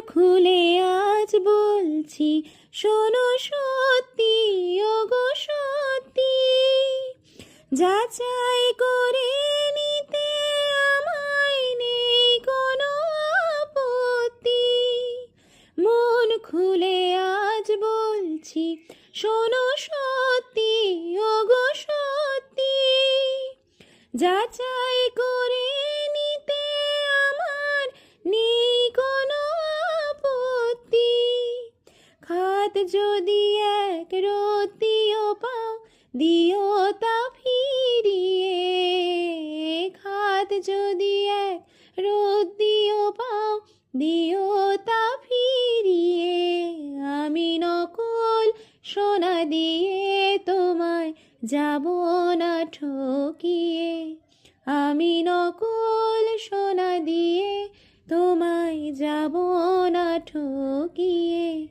খুলে আজ বলছি, শোনো সত্যি, ওগো সত্যি। যাচাই করে নিতে আমায় নেই কোনো আপত্তি। মন খুলে আজ বলছি, শোনো সত্যি, ওগো সত্যি। যাচাই করে নিতে আমার নেই কোনো আপত্তি। খাত যদি এক রত্তিও পাও, দিও তা ফিরিয়ে। খাত যদি এক রত্তিও পাও, দিও তা ফিরিয়ে। আমি নকল সোনা দিয়ে তোমায় যাব না ঠকিয়ে। আমি নকল সোনা দিয়ে তোমায় যাব না ঠকিয়ে।